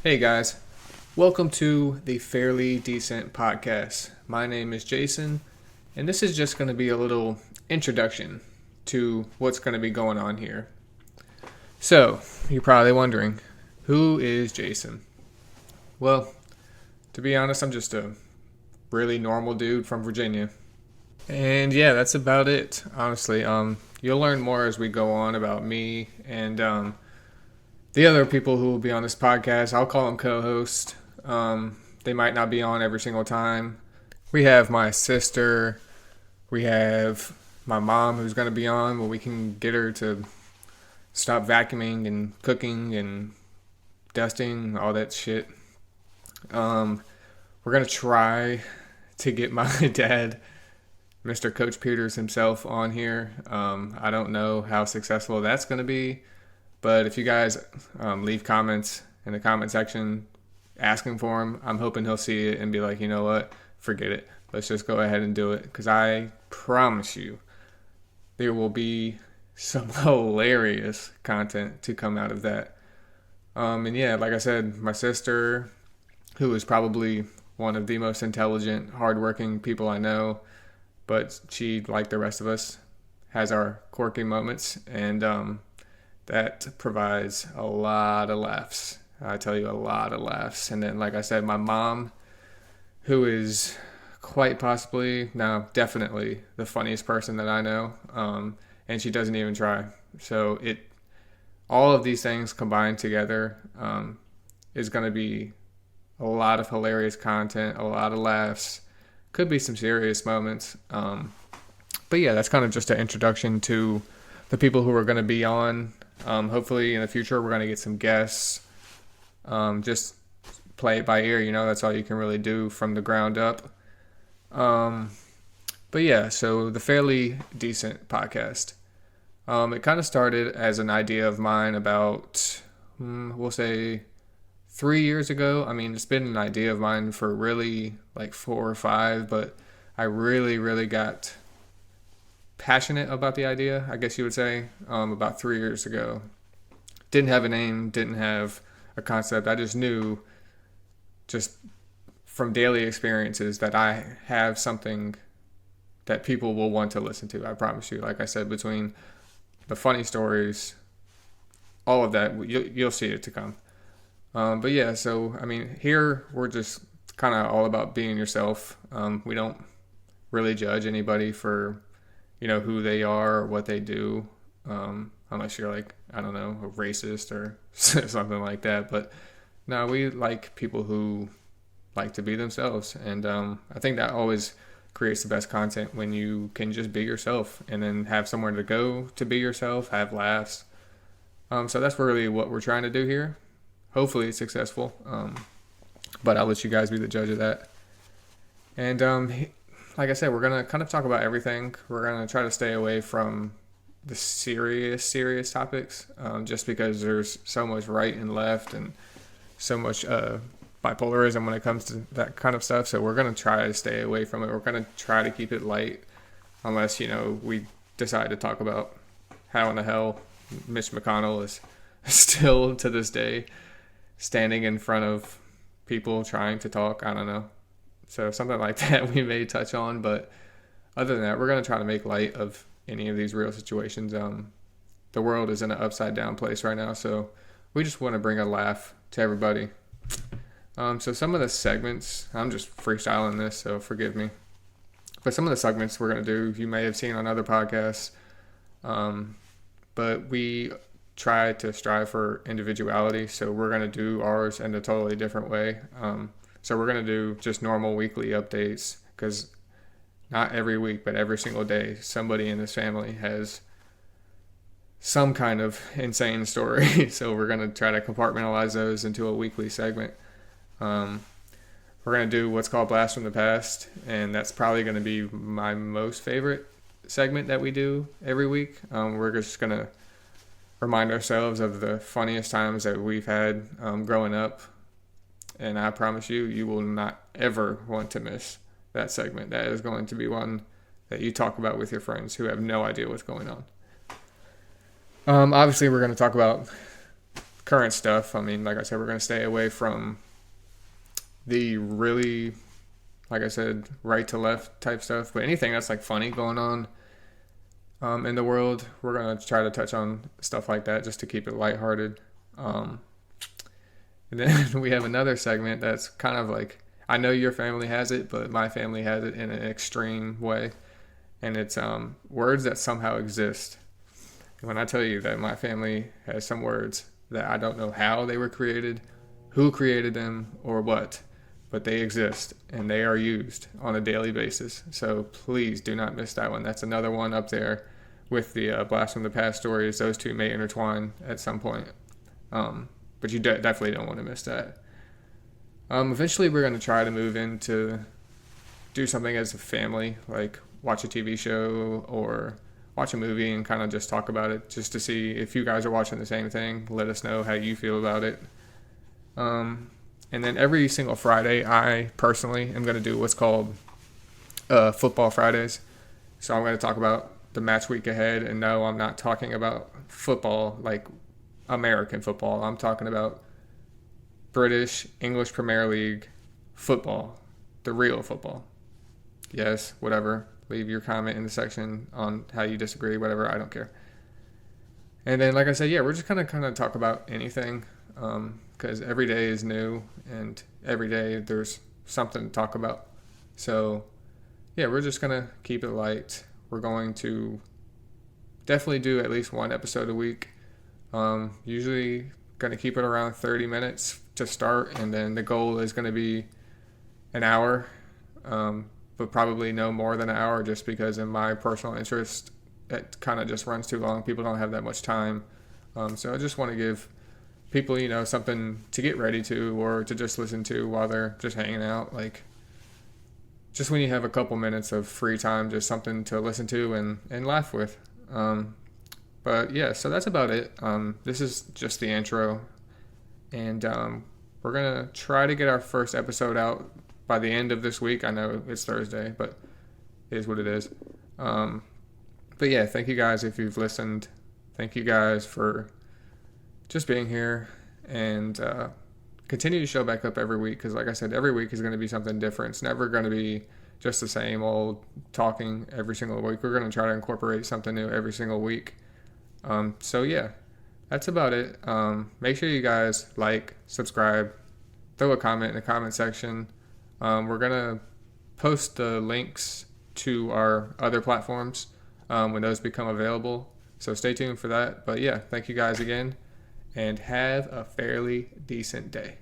Hey guys, welcome to the Fairly Decent podcast. My name is Jason, and this is just going to be a little introduction to what's going to be going on here. So, you're probably wondering, who is Jason? Well, to be honest, I'm just a really normal dude from Virginia. And yeah, that's about it, honestly. You'll learn more as we go on about me and the other people who will be on this podcast. I'll call them co-hosts. They might not be on every single time. We have my sister. We have my mom who's going to be on, but we can get her to stop vacuuming and cooking and dusting, all that shit. We're going to try to get my dad, Mr. Coach Peters himself, on here. I don't know how successful that's going to be. But if you guys leave comments in the comment section asking for him, I'm hoping he'll see it and be like, you know what, forget it. Let's just go ahead and do it. Because I promise you, there will be some hilarious content to come out of that. And yeah, like I said, my sister, who is probably one of the most intelligent, hardworking people I know, but she, like the rest of us, has our quirky moments. And that provides a lot of laughs. I tell you, a lot of laughs. And then, like I said, my mom, who is quite possibly, no, definitely the funniest person that I know. And she doesn't even try. So all of these things combined together is going to be a lot of hilarious content, a lot of laughs. Could be some serious moments. But yeah, that's kind of just an introduction to the people who are going to be on. Hopefully in the future we're going to get some guests. Just play it by ear, that's all you can really do from the ground up. But yeah, so the Fairly Decent podcast. It kind of started as an idea of mine about, we'll say 3 years ago. I mean, it's been an idea of mine for really like 4 or 5, but I really got passionate about the idea, I guess you would say, about 3 years ago. Didn't have a name, didn't have a concept. I just knew, just from daily experiences, that I have something that people will want to listen to. I promise you. Like I said, between the funny stories, all of that, you'll see it to come. But yeah, so I mean, here we're just kind of all about being yourself. We don't really judge anybody for who they are or what they do, unless you're like, I don't know, a racist or something like that. But no, we like people who like to be themselves. And I think that always creates the best content when you can just be yourself and then have somewhere to go to be yourself, have laughs. So that's really what we're trying to do here. Hopefully it's successful. But I'll let you guys be the judge of that. And like I said, we're going to kind of talk about everything. We're going to try to stay away from the serious topics, just because there's so much right and left and so much bipolarism when it comes to that kind of stuff. So we're going to try to stay away from it. We're going to try to keep it light, unless, we decide to talk about how in the hell Mitch McConnell is still to this day standing in front of people trying to talk. I don't know. So something like that we may touch on, but other than that, we're going to try to make light of any of these real situations. The world is in an upside down place right now, so we just want to bring a laugh to everybody. So some of the segments, I'm just freestyling this, so forgive me. But some of the segments we're going to do, you may have seen on other podcasts, but we try to strive for individuality, so we're going to do ours in a totally different way. So we're going to do just normal weekly updates, because not every week, but every single day, somebody in this family has some kind of insane story. So we're going to try to compartmentalize those into a weekly segment. We're going to do what's called Blast from the Past, and that's probably going to be my most favorite segment that we do every week. We're just going to remind ourselves of the funniest times that we've had growing up. And I promise you, you will not ever want to miss that segment. That is going to be one that you talk about with your friends who have no idea what's going on. Obviously, we're going to talk about current stuff. I mean, like I said, we're going to stay away from the really, like I said, right to left type stuff. But anything that's like funny going on in the world, we're going to try to touch on stuff like that just to keep it lighthearted. And then we have another segment that's kind of like, I know your family has it, but my family has it in an extreme way. And it's words that somehow exist. When I tell you that my family has some words that I don't know how they were created, who created them, or what, but they exist and they are used on a daily basis. So please do not miss that one. That's another one up there with the Blast from the Past stories. Those two may intertwine at some point. But you definitely don't want to miss that. Eventually we're going to try to move into do something as a family, like watch a TV show or watch a movie and kind of just talk about it, just to see if you guys are watching the same thing. Let us know how you feel about it. And then every single Friday, I personally am going to do what's called Football Fridays. So I'm going to talk about the match week ahead. And no, I'm not talking about football like American football. I'm talking about British, English Premier League football, the real football. Yes, whatever. Leave your comment in the section on how you disagree, whatever. I don't care. And then, like I said, yeah, we're just going to kind of talk about anything because every day is new and every day there's something to talk about. So, yeah, we're just going to keep it light. We're going to definitely do at least one episode a week. Usually going to keep it around 30 minutes to start, and then the goal is going to be an hour, but probably no more than an hour, just because in my personal interest, it kind of just runs too long. People don't have that much time. So I just want to give people, something to get ready to or to just listen to while they're just hanging out. Like, just when you have a couple minutes of free time, just something to listen to and laugh with. But yeah, so that's about it. This is just the intro. And we're going to try to get our first episode out by the end of this week. I know it's Thursday, but it is what it is. But yeah, thank you guys if you've listened. Thank you guys for just being here. And continue to show back up every week, because like I said, every week is going to be something different. It's never going to be just the same old talking every single week. We're going to try to incorporate something new every single week. So yeah, that's about it. Make sure you guys like, subscribe, throw a comment in the comment section. We're going to post the links to our other platforms when those become available. So stay tuned for that. But yeah, thank you guys again, and have a fairly decent day.